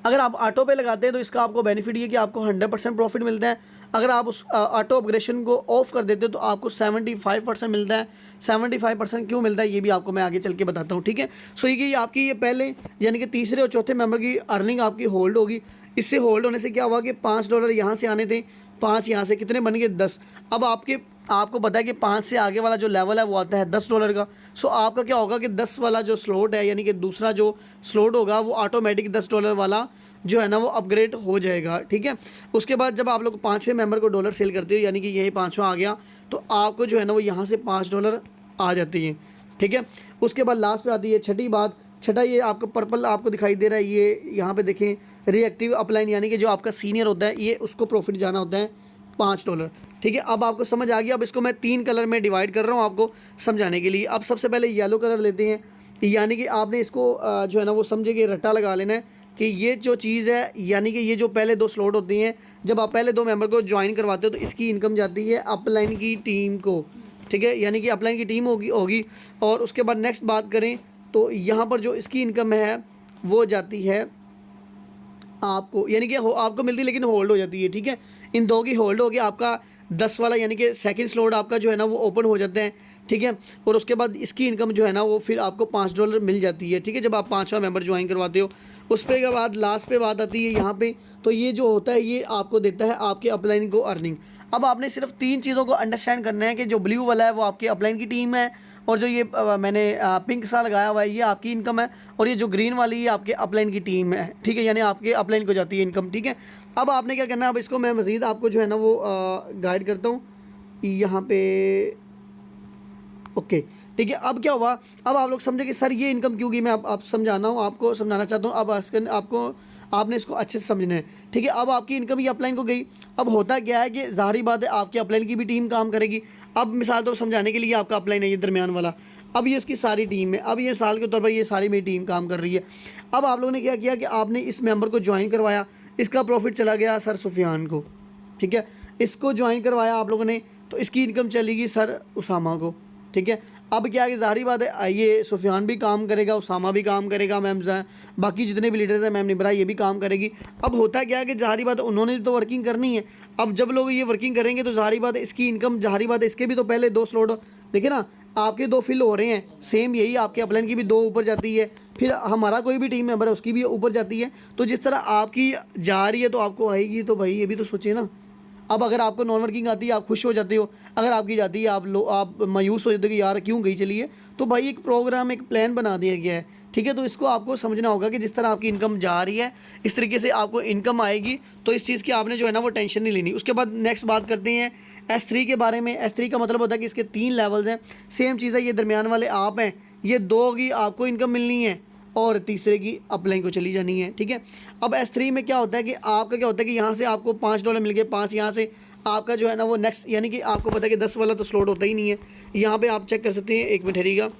A: अगर आप ऑटो पे लगाते हैं तो इसका आपको बेनिफिट ये कि आपको 100% प्रॉफिट मिलता है। अगर आप उस ऑटो अपग्रेशन को ऑफ कर देते हो तो आपको 75% मिलता है। 75% क्यों मिलता है ये भी आपको मैं आगे चल के बताता हूँ, ठीक है। सो ये आपकी ये पहले यानी कि तीसरे और चौथे मेंबर की अर्निंग आपकी होल्ड होगी। इससे होल्ड होने से क्या हुआ कि $5 यहाँ से आने थे, 5 यहाँ से, कितने बन गए 10। अब आपको पता है कि 5 से आगे वाला जो लेवल है वो आता है $10 का। सो आपका क्या होगा कि 10 वाला जो स्लॉट है यानी कि दूसरा जो स्लॉट होगा वो ऑटोमेटिक $10 वाला जो है ना वो अपग्रेड हो जाएगा, ठीक है। उसके बाद जब आप लोग 5वें मेंबर को डॉलर सेल करते हो यानी कि यही 5वां आ गया तो आपको जो है ना वो यहाँ से $5 आ जाती हैं, ठीक है। उसके बाद लास्ट पे आती है छठी बात। छठा ये आपको पर्पल आपको दिखाई दे रहा है, ये यहाँ पे देखें रिएक्टिव अपलाइन यानी कि जो आपका सीनियर होता है ये उसको प्रॉफिट जाना होता है $5, ठीक है। अब आपको समझ आ गया। अब इसको मैं 3 कलर में डिवाइड कर रहा हूँ आपको समझाने के लिए। अब सबसे पहले येलो कलर लेते हैं, यानी कि आपने इसको जो है ना वो समझे कि रट्टा लगा लेना है कि ये जो चीज़ है यानी कि ये जो पहले 2 स्लॉट होती हैं, जब आप पहले 2 मेंबर को ज्वाइन करवाते हो तो इसकी इनकम जाती है अपलाइन की टीम को, ठीक है, यानी कि अपलाइन की टीम होगी। और उसके बाद नेक्स्ट बात करें तो यहाँ पर जो इसकी इनकम है वो जाती है आपको, यानी कि आपको मिलती है लेकिन होल्ड हो जाती है, ठीक है। इन दो की होल्ड होगी, आपका 10 वाला यानी कि सेकंड स्लॉट आपका जो है ना वो ओपन हो जाता है, ठीक है। और उसके बाद इसकी इनकम जो है ना वो फिर आपको $5 मिल जाती है, ठीक है, जब आप 5वां मेंबर ज्वाइन करवाते हो। उस पे के बाद लास्ट पे बात आती है यहाँ पे, तो ये जो होता है ये आपको देता है आपके अपलाइन को अर्निंग। अब आपने सिर्फ 3 चीज़ों को अंडरस्टैंड करना है कि जो ब्लू वाला है वो आपके अपलाइन की टीम है, और जो ये मैंने पिंक सा लगाया हुआ है ये आपकी इनकम है, और ये जो ग्रीन वाली ये आपके अपलाइन की टीम है, ठीक है, यानी आपके अपलाइन को जाती है इनकम, ठीक है। अब आपने क्या करना है, अब इसको मैं मज़ीद आपको जो है ना वो गाइड करता हूँ यहाँ पे, ओके, ठीक है। अब क्या हुआ, अब आप लोग समझे कि सर ये इनकम क्यों की, मैं आप समझाना हूँ, आपको समझाना चाहता हूँ। अब आपने इसको अच्छे से समझना है, ठीक है। अब आपकी इनकम ये अपलाइन को गई। अब होता क्या है कि ज़ाहिर बात है आपकी अपलाइन की भी टीम काम करेगी। अब मिसाल तो समझाने के लिए आपका अपलाइन है ये दरमियान वाला, अब ये इसकी सारी टीम है, अब ये साल के तौर पर ये सारी मेरी टीम काम कर रही है। अब आप लोगों ने क्या किया कि आपने इस मेंबर को ज्वाइन करवाया, इसका प्रॉफिट चला गया सर सुफियान को, ठीक है। इसको ज्वाइन करवाया आप लोगों ने तो इसकी इनकम चलेगी सर उसामा को, ठीक है। अब क्या है कि ज़ाहिर बात है ये सुफियान भी काम करेगा, उसामा भी काम करेगा, मैम बाकी जितने भी लीडर्स हैं, मैम निब्रा ये भी काम करेगी। अब होता क्या है कि ज़ाहिर बात है उन्होंने तो वर्किंग करनी है। अब जब लोग ये वर्किंग करेंगे तो ज़ाहिर बात है इसकी इनकम, ज़ाहिर बात है इसके भी तो पहले 2 स्लॉट देखिए ना, आपके 2 फिल हो रहे हैं, सेम यही आपके अपलाइन की भी 2 ऊपर जाती है, फिर हमारा कोई भी टीम मेंबर है उसकी भी ऊपर जाती है। तो जिस तरह आपकी जा रही है तो आपको आएगी, तो भाई ये भी तो सोचिए ना। अब अगर आपको नॉन वर्किंग आती है आप खुश हो जाते हो, अगर आपकी जाती है आप मायूस हो जाते हो कि यार क्यों गई चलिए। तो भाई एक प्रोग्राम, एक प्लान बना दिया गया है, ठीक है। तो इसको आपको समझना होगा कि जिस तरह आपकी इनकम जा रही है इस तरीके से आपको इनकम आएगी, तो इस चीज़ की आपने जो है ना वो टेंशन नहीं लेनी। उसके बाद नेक्स्ट बात करते हैं S3 के बारे में। S3 का मतलब होता है कि इसके 3 लेवल्स हैं, सेम चीज़ है, ये दरमियान वाले आप हैं, ये 2 की आपको इनकम मिलनी है और तीसरे की अपलाइन को चली जानी है, ठीक है। अब S3 में क्या होता है कि आपका क्या होता है कि यहाँ से आपको $5 मिल गए, 5 यहाँ से आपका जो है ना वो नेक्स्ट, यानी कि आपको पता है कि 10 वाला तो स्लॉट होता ही नहीं है। यहाँ पे आप चेक कर सकते हैं, एक मिनट ठहरिएगा,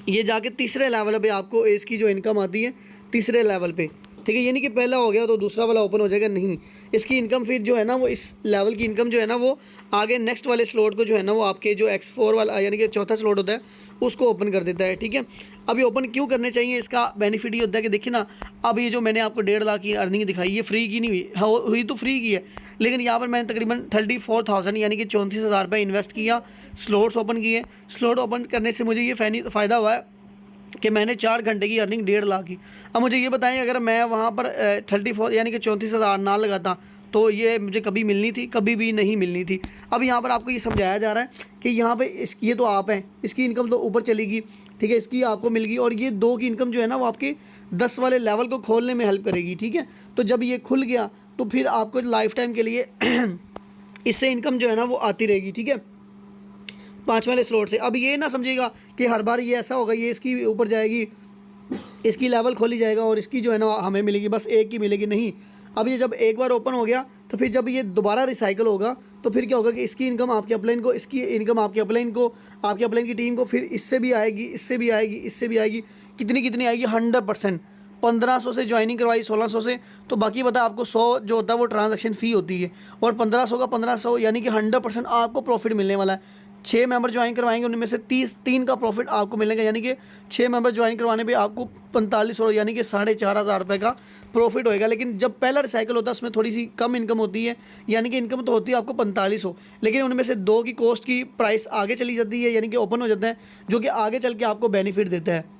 A: ये जाके तीसरे लेवल पे आपको इसकी जो इनकम आती है तीसरे लेवल पे, ठीक है। यानी कि पहला हो गया तो दूसरा वाला ओपन हो जाएगा, नहीं, इसकी इनकम फिर जो है ना वो इस लेवल की इनकम जो है ना वो आगे नेक्स्ट वाले स्लॉट को जो है ना वो आपके जो X4 वाला यानी कि चौथा स्लॉट होता है उसको ओपन कर देता है, ठीक है। अब ये ओपन क्यों करने चाहिए, इसका बेनिफिट ये होता है कि देखिए ना, अब ये जो मैंने आपको 1.5 लाख की अर्निंग दिखाई ये फ्री की नहीं हुई, हाँ हुई तो फ्री की है, लेकिन यहाँ पर मैंने तकरीबन 34,000 यानी कि 34,000 रुपये इन्वेस्ट किया, स्लॉट्स ओपन किए। स्लॉट ओपन करने से मुझे ये फ़ायदा हुआ है कि मैंने 4 घंटे की अर्निंग 1.5 लाख की। अब मुझे ये बताएं अगर मैं वहाँ पर 34 यानी कि 34,000 ना लगाता तो ये मुझे कभी मिलनी थी, कभी भी नहीं मिलनी थी। अब यहाँ पर आपको ये समझाया जा रहा है कि यहाँ पे ये तो आप हैं, इसकी इनकम तो ऊपर चलेगी, ठीक है, इसकी आपको मिल गई, और ये 2 की इनकम जो है ना वो आपके 10 वाले लेवल को खोलने में हेल्प करेगी, ठीक है। तो जब ये खुल गया तो फिर आपको लाइफ टाइम के लिए इससे इनकम जो है ना वो आती रहेगी, ठीक है, 5 वाले स्लॉट से। अब ये ना समझिएगा कि हर बार ये ऐसा होगा, ये इसकी ऊपर जाएगी, इसकी लेवल खोली जाएगा और इसकी जो है ना हमें मिलेगी, बस एक की मिलेगी, नहीं। अब ये जब एक बार ओपन हो गया तो फिर जब ये दोबारा रिसाइकल होगा तो फिर क्या होगा कि इसकी इनकम आपके अपलाइन को, इसकी इनकम आपके अपलाइन को, आपके अपलाइन की टीम को, फिर इससे भी आएगी, इससे भी आएगी, इससे भी आएगी, कितनी कितनी आएगी, 100%। 1500 से ज्वाइनिंग करवाई, 1600 से, तो बाकी बता आपको 100 जो होता है वो ट्रांजैक्शन फ़ी होती है, और 1500 का 1500, यानी कि 100% आपको प्रॉफिट मिलने वाला है। 6 मेंबर ज्वाइन करवाएंगे, उनमें से 3 का प्रॉफिट आपको मिलेगा, यानी कि 6 मेंबर ज्वाइन करवाने पे आपको 4500, यानी कि 4500 रुपये का प्रॉफिट होएगा। लेकिन जब पहला रिसाइकल होता है उसमें थोड़ी सी कम इनकम होती है, यानी कि इनकम तो होती है आपको 4500, लेकिन उनमें से 2 की कॉस्ट की प्राइस आगे चली जाती है, यानी कि ओपन हो जाता है, जो कि आगे चल के आपको बेनिफिट देता है।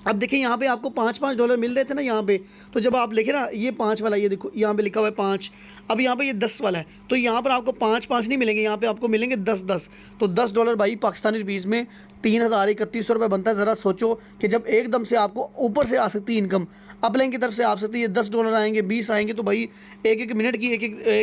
A: अब देखिए यहाँ पे आपको $5-5 मिल रहे थे ना यहाँ पे, तो जब आप लिखे ना ये 5 वाला, ये देखो यहाँ पे लिखा हुआ है 5, अब यहाँ पे ये 10 वाला है, तो यहाँ पर आपको 5-5 नहीं मिलेंगे, यहाँ पे आपको मिलेंगे 10-10। तो $10 भाई पाकिस्तानी रुपीज़ में 3031 रुपये बनता है। ज़रा सोचो कि जब एकदम से आपको ऊपर से आ सकती है इनकम, अपलाइन की तरफ से आ सकती है, $10 आएंगे, 20 आएंगे, तो भाई एक मिनट की,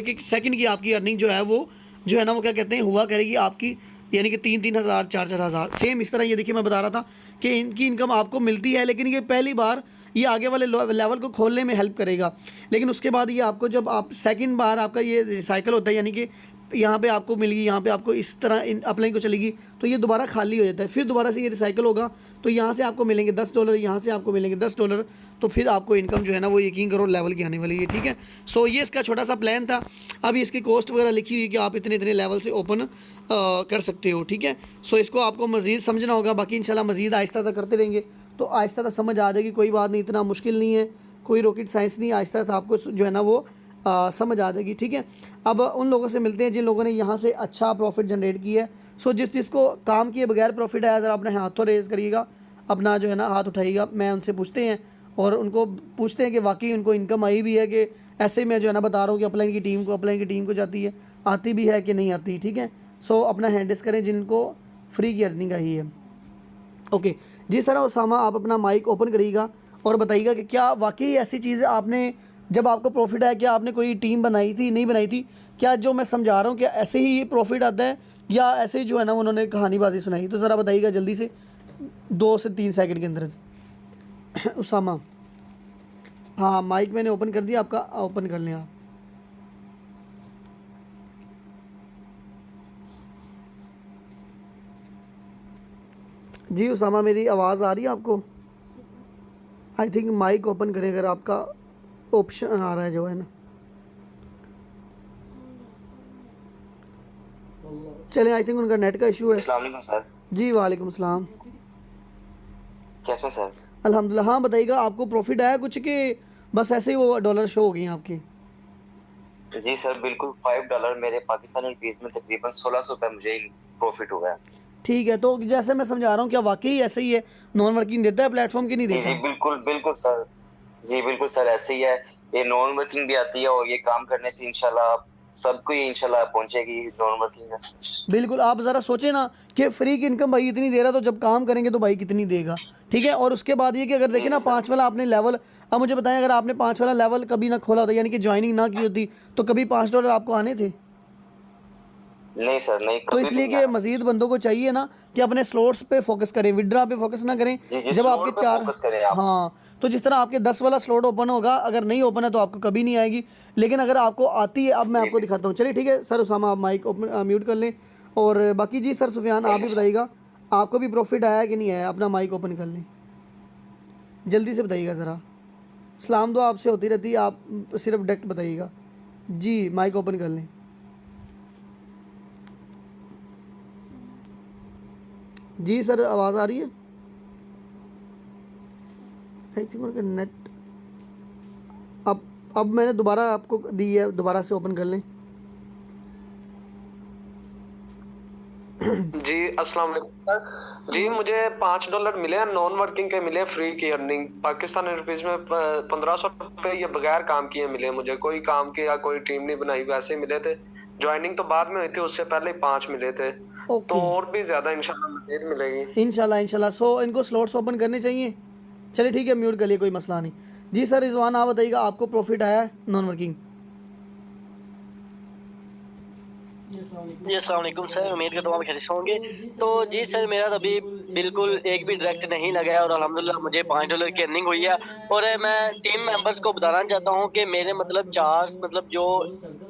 A: एक सेकंड की आपकी अर्निंग जो है वो जो है ना वो क्या कहते हैं हुआ करेगी आपकी, यानी कि 3-3 हज़ार, 4-4 हज़ार। सेम इस तरह ये देखिए मैं बता रहा था कि इनकी इनकम आपको मिलती है, लेकिन ये पहली बार ये आगे वाले लेवल को खोलने में हेल्प करेगा। लेकिन उसके बाद ये आपको जब आप सेकंड बार आपका ये रिसाइकल होता है, यानी कि यहाँ पे आपको मिलेगी, यहाँ पे आपको इस तरह इन अपलाइन को चलेगी, तो ये दोबारा खाली हो जाता है, फिर दोबारा से ये रिसाइकल होगा, तो यहाँ से आपको मिलेंगे $10, यहाँ से आपको मिलेंगे $10, तो फिर आपको इनकम जो है ना वो यकीन करो लेवल की आने वाली है, ठीक है। सो ये इसका छोटा सा प्लान था। अभी इसकी कॉस्ट वगैरह लिखी हुई कि आप इतने इतने लेवल से ओपन कर सकते हो, ठीक है। सो इसको आपको मज़ीद समझना होगा, बाकी इंशाल्लाह मज़ीद आहिस्ता करते रहेंगे तो आहिस्ता समझ आ जाएगी, कोई बात नहीं, इतना मुश्किल नहीं है, कोई रॉकेट साइंस नहीं, आहिस्ता आपको जो है ना वो समझ आ जाएगी, ठीक है। अब उन लोगों से मिलते हैं जिन लोगों ने यहाँ से अच्छा प्रॉफिट जनरेट किया है। सो जिसको काम किए बगैर प्रॉफिट आया, ज़रा अपने हाथों रेज़ करिएगा, अपना जो है ना हाथ उठाइएगा, मैं उनसे पूछते हैं और उनको पूछते हैं कि वाकई उनको इनकम आई भी है, कि ऐसे मैं जो है ना बता रहा हूँ कि अपलाइन की टीम को जाती है, आती भी है कि नहीं आती, ठीक है। सो अपना हैंड रेज़ करें जिनको फ्री की अर्निंग आई है। ओके, जिस तरह उसामा आप अपना माइक ओपन करिएगा और बताइएगा कि क्या वाकई ऐसी चीज़ आपने, जब आपको प्रॉफिट आया, क्या आपने कोई टीम बनाई थी, नहीं बनाई थी, क्या जो मैं समझा रहा हूँ क्या ऐसे ही प्रॉफिट आता है, या ऐसे ही जो है ना उन्होंने कहानीबाजी सुनाई? तो ज़रा बताइएगा जल्दी से 2 से 3 सेकंड के अंदर। उसामा, हाँ माइक मैंने ओपन कर दिया आपका, ओपन कर लें आप। जी उसामा, मेरी आवाज़ आ रही है आपको? आई थिंक माइक ओपन करें अगर आपका ऑप्शन आ रहा है जो है ना। चलें, आई थिंक उनका नेट का इशू है।
B: अस्सलाम वालेकुम सर।
A: जी वालेकुम सलाम।
B: कैसे सर?
A: अल्हम्दुलिल्लाह। हाँ बताइएगा, आपको प्रॉफिट आया कुछ कि बस ऐसे ही वो डॉलर शो हो गई हैं आपके?
B: जी सर, बिल्कुल $5 मेरे पाकिस्तानी रुपीस में तकरीबन 1600 रुपये मुझे प्रॉफिट हुआ है।
A: ठीक है, तो जैसे मैं समझा रहा हूँ क्या वाकई ऐसे ही है, नॉन वर्किंग देता है प्लेटफॉर्म की नहीं
B: जी जी
A: देता?
B: बिल्कुल बिल्कुल सर। जी बिल्कुल सर, ऐसे ही है। ये नॉन वर्किंग भी आती है और ये काम करने से इंशाल्लाह सबको ये इंशाल्लाह पहुंचेगी नॉन वर्किंग।
A: बिल्कुल, आप ज़रा सोचें ना कि फ्री की इनकम भाई इतनी दे रहा, तो जब काम करेंगे तो भाई कितनी देगा, ठीक है। और उसके बाद ये कि अगर
B: जी
A: देखें
B: जी
A: ना
B: सर।
A: 5 वाला आपने लेवल, अब मुझे बताएं अगर आपने 5 वाला लेवल कभी ना खोला होता, यानी कि ज्वाइनिंग ना की होती, तो कभी $5 आपको आने थे?
B: नहीं सर, नहीं,
A: तो
B: कभी भी
A: इसलिए
B: नहीं
A: कि
B: आना था।
A: मज़ीद बंदों को चाहिए ना कि अपने स्लॉट्स पे फोकस करें, विड्रा पे फोकस ना करें।
B: जी जी,
A: जब आपके
B: स्लोर पे
A: 4,
B: फोकस करें आप।
A: हाँ, तो जिस तरह आपके 10 वाला स्लॉट ओपन होगा, अगर नहीं ओपन है तो आपको कभी नहीं आएगी, लेकिन अगर आपको आती है, अब मैं
B: जी
A: आपको
B: जी
A: दिखाता हूँ। चलिए ठीक है सर उसामा, आप माइक ओपन म्यूट कर लें। और बाकी जी सर सुफियान, आप भी बताइएगा आपको भी प्रॉफिट आया कि नहीं आया, अपना माइक ओपन कर लें, जल्दी से बताइएगा ज़रा। सलाम दुआ आपसे होती रहती है, आप सिर्फ डायरेक्ट बताइएगा। जी माइक ओपन कर लें। जी सर, आवाज़ आ रही है? आई थिंक उनका नेट, अब मैंने दोबारा आपको दी है, दोबारा से ओपन कर लें।
C: जी अस्सलाम वालेकुम सर। जी मुझे $5 मिले हैं, नॉन वर्किंग के मिले, फ्री की अर्निंग पाकिस्तानी रुपीज में 1500 ये बगैर काम किए मिले मुझे, कोई काम किया कोई टीम नहीं बनाई, वैसे ही मिले थे। ज्वाइनिंग तो बाद में हुई थी, उससे पहले ही 5 मिले थे, तो
A: ओके,
C: और भी ज्यादा इंशाल्लाह मजीद मिलेगी।
A: इंशाल्लाह इंशाल्लाह। सो इनको स्लॉट्स ओपन करने चाहिए। चलिए ठीक है, म्यूट कर लिए, कोई मसला नहीं। जी सर रिजवान, आप बताइएगा आपको प्रॉफिट आया है नॉन वर्किंग?
D: जी अस्सलाम वालेकुम सर, उम्मीद करता हूँ आप खैरियत से होंगे। तो जी सर, मेरा तो अभी बिल्कुल एक भी डायरेक्ट नहीं लगा है और अल्हम्दुलिल्लाह मुझे $5 की अर्निंग हुई है। और मैं टीम मेंबर्स को बताना चाहता हूँ कि मेरे मतलब 4 मतलब जो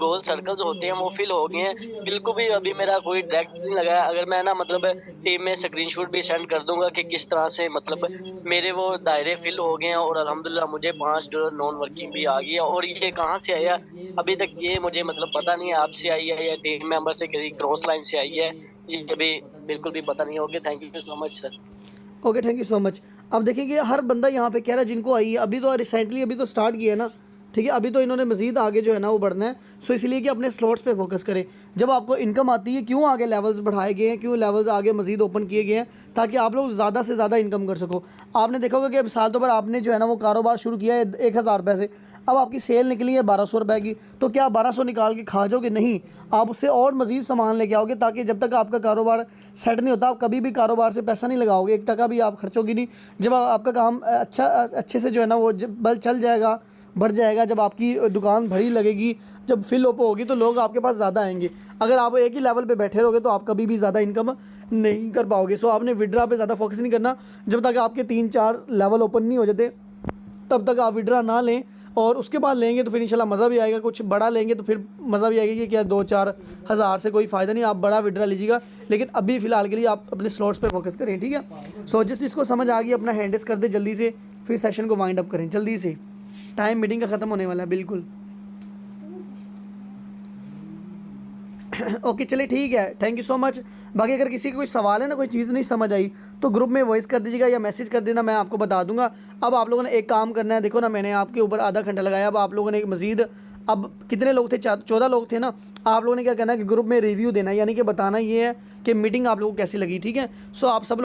D: गोल सर्कल्स होते हैं वो फिल हो गए हैं। बिल्कुल भी अभी मेरा कोई डायरेक्ट नहीं लगा है। अगर मैं ना मतलब टीम में स्क्रीनशॉट भी सेंड कर दूँगा कि किस तरह से मतलब मेरे वो दायरे फिल हो गए हैं और अल्हम्दुलिल्लाह मुझे $5 नॉन वर्किंग भी आ गई है। और ये कहाँ से आया अभी तक ये मुझे मतलब पता नहीं है, आपसे आई है या टीम मेंबर से कहीं क्रॉस लाइन से आई है, ये अभी बिल्कुल भी पता नहीं। Okay, thank you so much sir.
A: Okay, thank you so much. अब देखिए हर बंदा यहाँ पे कह रहा है जिनको आई है, अभी तो रिसेंटली अभी तो स्टार्ट किया है ना, ठीक है, अभी तो इन्होंने मज़ीद आगे जो है ना वो बढ़ना है। सो इसलिए कि अपने स्लॉट्स पे फोकस करें। जब आपको इनकम आती है, क्यों आगे लेवल्स बढ़ाए गए हैं, क्यों लेवल्स आगे मज़ीद ओपन किए गए हैं, ताकि आप लोग ज़्यादा से ज़्यादा इनकम कर सको। आपने देखा होगा कि मिसाल तौर पर आपने जो है ना वो कारोबार शुरू किया है 1000 रुपये से, अब आपकी सेल निकली है 1200 रुपये की, तो क्या 1200 निकाल के खा जाओगे? नहीं, आप उससे और मज़ीद सामान लेके आओगे, ताकि जब तक आपका कारोबार सेट नहीं होता आप कभी भी कारोबार से पैसा नहीं लगाओगे, 1 टका भी आप खर्चोगे नहीं। जब आपका काम अच्छे से जो है ना वो बल चल जाएगा, बढ़ जाएगा, जब आपकी दुकान भरी लगेगी, जब फिल अप होगी, तो लोग आपके पास ज़्यादा आएंगे। अगर आप एक ही लेवल पे बैठे रहोगे तो आप कभी भी ज़्यादा इनकम नहीं कर पाओगे। सो आपने विड्रा पे ज़्यादा फोकस नहीं करना। जब तक आपके 3-4 लेवल ओपन नहीं हो जाते तब तक आप विड्रा ना लें, और उसके बाद लेंगे तो फिर इंशाल्लाह मज़ा भी आएगा। कुछ बड़ा लेंगे तो फिर मज़ा भी आएगा कि क्या 2-4 हज़ार से कोई फ़ायदा नहीं, आप बड़ा विड्रा लीजिएगा। लेकिन अभी फ़िलहाल के लिए आप अपने स्लॉट्स पे फोकस करें, ठीक है। सो जिस चीज़ को समझ आ गई अपना हैंड रेस कर दे जल्दी से, फिर सेशन को वाइंड अप करें जल्दी से, टाइम मीटिंग का ख़त्म होने वाला है बिल्कुल। ओके चलिए ठीक है, थैंक यू सो मच। बाकी अगर किसी का कोई सवाल है ना, कोई चीज़ नहीं समझ आई, तो ग्रुप में वॉइस कर दीजिएगा या मैसेज कर देना, मैं आपको बता दूंगा। अब आप लोगों ने एक काम करना है, देखो ना मैंने आपके ऊपर आधा घंटा लगाया, अब आप लोगों ने एक मज़ीद, अब कितने लोग थे? 14 लोग थे ना। आप लोगों ने क्या करना है कि ग्रुप में रिव्यू देना है, यानी कि बताना ये है कि मीटिंग आप लोगों को कैसी लगी, ठीक है। सो आप सब